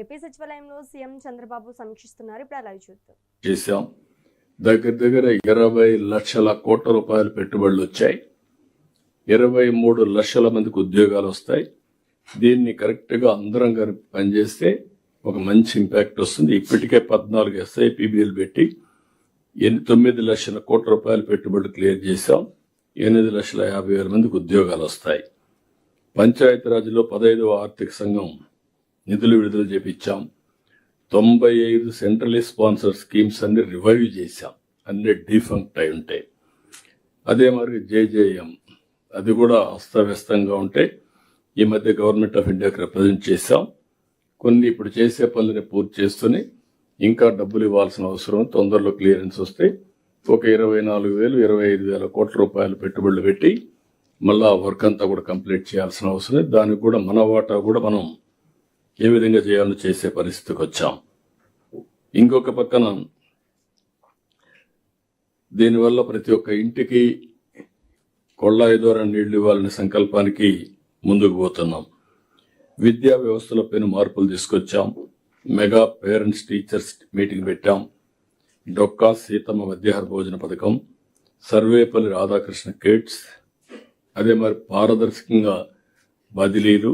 AP సచివాలయంలో CM Chandrababu సమీక్షిస్తున్నారు. ఇప్పుడు live చూద్దాం. చేశాం. దగ్గర 20 లక్షల కోట్ల రూపాయలు పెట్టుబడులు వచ్చాయి. 23 లక్షల మందికి ఉద్యోగాలు వస్తాయి. దీన్ని కరెక్ట్ గా అందరం కలిపి పనిచేస్తే ఒక మంచి ఇంపాక్ట్ వస్తుంది. ఇప్పటికే 14 SIPBలు పెట్టి 9 లక్షల కోట్ల రూపాయల పెట్టుబడులు క్లియర్ చేశాం. 8,50,000 మందికి ఉద్యోగాలు వస్తాయి. పంచాయతీరాజ్లో 15వ ఆర్థిక సంఘం నిధులు విడుదల చేపించాం. 95 సెంట్రలీ స్పాన్సర్ స్కీమ్స్ అన్ని రివైవ్ చేశాం. అన్ని డిఫంక్ట్ అయి ఉంటాయి. అదే మరి JJM అది కూడా అస్తవ్యస్తంగా ఉంటే ఈ మధ్య గవర్నమెంట్ ఆఫ్ ఇండియాకి రిప్రజెంట్ చేశాం. కొన్ని ఇప్పుడు చేసే పనులని పూర్తి చేస్తూనే ఇంకా డబ్బులు ఇవ్వాల్సిన అవసరం, తొందరలో క్లియరెన్స్ వస్తే ఒక 24,000 25,000 కోట్ల రూపాయలు పెట్టుబడులు పెట్టి మళ్ళా వర్క్ అంతా కూడా కంప్లీట్ చేయాల్సిన అవసరం. దానికి కూడా మన వాటా కూడా మనం ఏ విధంగా చేయాలో చేసే పరిస్థితికి వచ్చాం. ఇంకొక పక్కన దీనివల్ల ప్రతి ఒక్క ఇంటికి కొళ్ళాయి ద్వారా నీళ్లు ఇవ్వాలనే సంకల్పానికి ముందుకు పోతున్నాం. విద్యా వ్యవస్థలో పెను మార్పులు తీసుకొచ్చాం. మెగా పేరెంట్స్ టీచర్స్ మీటింగ్ పెట్టాం. డొక్కా సీతమ్మ మధ్యాహ్న భోజన పథకం, సర్వేపల్లి రాధాకృష్ణ కిడ్స్, అదే మరి పారదర్శకంగా బదిలీలు,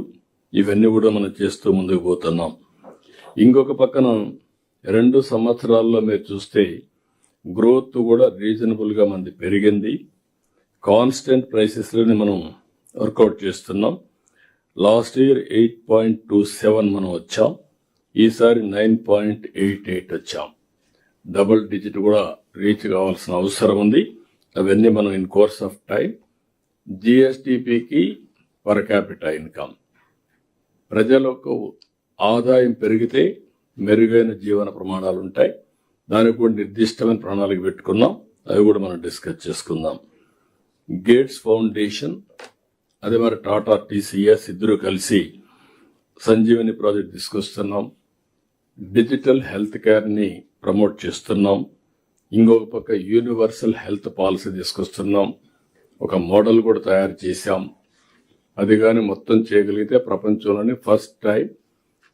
ఇవన్నీ కూడా మనం చేస్తూ ముందుకు పోతున్నాం. ఇంకొక పక్కన 2 సంవత్సరాల్లో మీరు చూస్తే గ్రోత్ కూడా రీజనబుల్ గా మంది పెరిగింది. కాన్స్టెంట్ ప్రైసెస్ లోని మనం వర్కౌట్ చేస్తున్నాం. లాస్ట్ ఇయర్ 8.27 మనం వచ్చాం. ఈసారి 9.88 వచ్చాం. డబుల్ డిజిట్ కూడా రీచ్ కావాల్సిన అవసరం ఉంది. అవన్నీ మనం ఇన్ కోర్స్ ఆఫ్ టైం. GSDPకి పర్ క్యాపిటల్ ఇన్కమ్, ప్రజలకు ఆదాయం పెరిగితే మెరుగైన జీవన ప్రమాణాలు ఉంటాయి. దానికి కూడా నిర్దిష్టమైన ప్రణాళిక పెట్టుకున్నాం. అవి కూడా మనం డిస్కస్ చేసుకుందాం. గేట్స్ ఫౌండేషన్, అదే మరి టాటా TCS ఇద్దరు కలిసి సంజీవని ప్రాజెక్ట్ తీసుకొస్తున్నాం. డిజిటల్ హెల్త్ కేర్ ని ప్రమోట్ చేస్తున్నాం. ఇంకొక పక్క యూనివర్సల్ హెల్త్ పాలసీ తీసుకొస్తున్నాం. ఒక మోడల్ కూడా తయారు చేశాం. అది కానీ మొత్తం చేయగలిగితే ప్రపంచంలోనే ఫస్ట్ టైం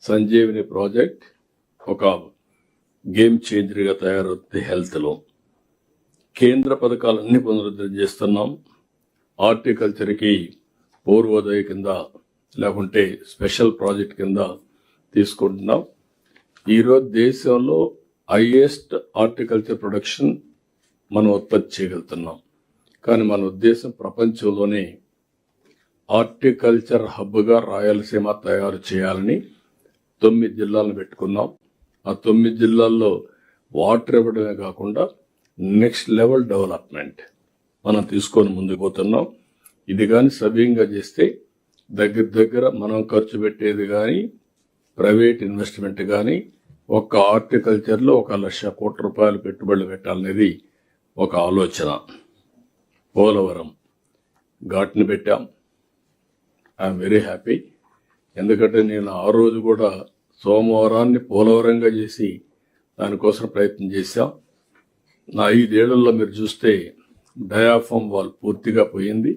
సంజీవని ప్రాజెక్ట్ ఒక గేమ్ చేంజర్గా తయారవుతుంది హెల్త్ లో. కేంద్ర పథకాలన్నీ పునరుద్ధరణ చేస్తున్నాం. హార్టికల్చర్కి పూర్వోదయ కింద లేకుంటే స్పెషల్ ప్రాజెక్ట్ కింద తీసుకుంటున్నాం. ఈరోజు దేశంలో హైయెస్ట్ హార్టికల్చర్ ప్రొడక్షన్ మనం ఉత్పత్తి చేయగలుగుతున్నాం. కానీ మన ఉద్దేశం ప్రపంచంలోనే హార్టికల్చర్ హబ్గా రాయలసీమ తయారు చేయాలని 9 జిల్లాలను పెట్టుకున్నాం. ఆ 9 జిల్లాల్లో వాటర్ ఇవ్వడమే కాకుండా నెక్స్ట్ లెవెల్ డెవలప్మెంట్ మనం తీసుకొని ముందుకు పోతున్నాం. ఇది కానీ సవ్యంగా చేస్తే దగ్గర మనం ఖర్చు పెట్టేది కానీ ప్రైవేట్ ఇన్వెస్ట్మెంట్ కానీ ఒక్క హార్టికల్చర్లో 1,00,000 కోట్ల రూపాయలు పెట్టుబడులు పెట్టాలనేది ఒక ఆలోచన. పోలవరం ఘాట్ని పెట్టాం. I'm very happy. ఎందుకంటే నేను ఆ రోజు కూడా సోమవారాన్ని పోలవరంగా చేసి దానికోసం ప్రయత్నం చేశాం. నా 5 ఏళ్లలో మీరు చూస్తే డయాఫామ్ వాల్ పూర్తిగా పోయింది.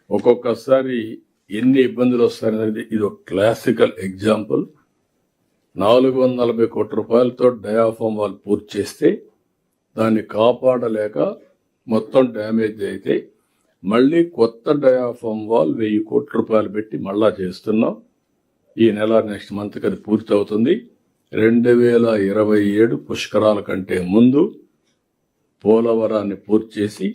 ఒక్కొక్కసారి ఎన్ని ఇబ్బందులు వస్తాయనేది ఇది ఒక క్లాసికల్ ఎగ్జాంపుల్. 440 కోట్ల రూపాయలతో డయాఫామ్ వాల్ పూర్తి చేస్తే దాన్ని కాపాడలేక మొత్తం డ్యామేజ్ అయితే మళ్ళీ కొత్త డయాఫామ్ వాల్ 1000 కోట్ల రూపాయలు పెట్టి మళ్ళా చేస్తున్నాం. ఈ నెల నెక్స్ట్ మంత్కి అది పూర్తి అవుతుంది. 2027 పుష్కరాల కంటే ముందు పోలవరాన్ని పూర్తి చేసి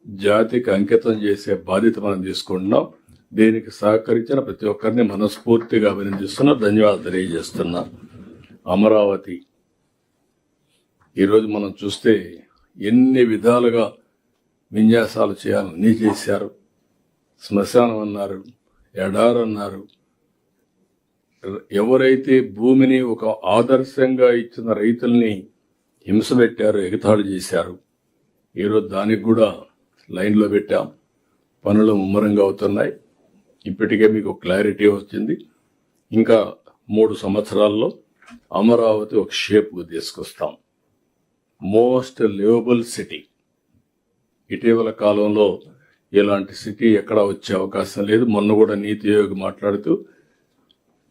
జాతికి అంకితం చేసే బాధ్యత మనం తీసుకుంటున్నాం. దీనికి సహకరించిన ప్రతి ఒక్కరిని మనస్ఫూర్తిగా అభినందిస్తున్నా, ధన్యవాదాలు తెలియజేస్తున్నా. అమరావతి ఈరోజు మనం చూస్తే ఎన్ని విధాలుగా విన్యాసాలు చేయాలని చేశారు. శ్మశానం అన్నారు, ఎడారన్నారు. ఎవరైతే భూమిని ఒక ఆదర్శంగా ఇచ్చిన రైతుల్ని హింస పెట్టారో, ఎగతాళి చేశారు. ఈరోజు దానికి కూడా లైన్లో పెట్టాం. పనులు ముమ్మరంగా అవుతున్నాయి. ఇప్పటికే మీకు క్లారిటీ వచ్చింది. ఇంకా 3 సంవత్సరాల్లో అమరావతి ఒక షేప్కు తీసుకొస్తాం. Most liveable city. ఇటీవల కాలంలో ఇలాంటి సిటీ ఎక్కడా వచ్చే అవకాశం లేదు. మొన్న కూడా నీతి ఆయోగ్ మాట్లాడుతూ,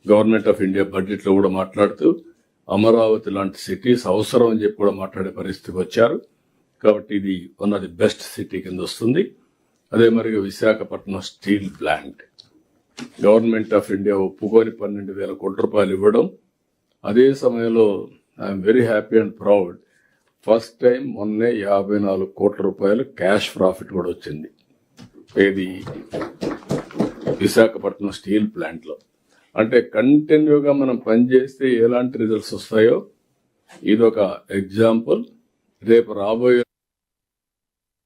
గవర్నమెంట్ ఆఫ్ ఇండియా బడ్జెట్లో కూడా మాట్లాడుతూ అమరావతి లాంటి సిటీస్ అవసరం అని చెప్పి కూడా మాట్లాడే పరిస్థితికి వచ్చారు. కాబట్టి ఇది one of the best city కింద వస్తుంది. అదే మరి Visakhapatnam steel plant government of India ఒప్పుకొని 12,000 కోట్ల రూపాయలు ఇవ్వడం. అదే సమయంలో I'm very happy and proud, first time మొన్నే 54 కోట్ల రూపాయలు క్యాష్ ప్రాఫిట్ కూడా వచ్చింది ఇది విశాఖపట్నం స్టీల్ ప్లాంట్లో. అంటే కంటిన్యూగా మనం పనిచేస్తే ఎలాంటి రిజల్ట్స్ వస్తాయో ఇదొక ఎగ్జాంపుల్. రేపు రాబోయే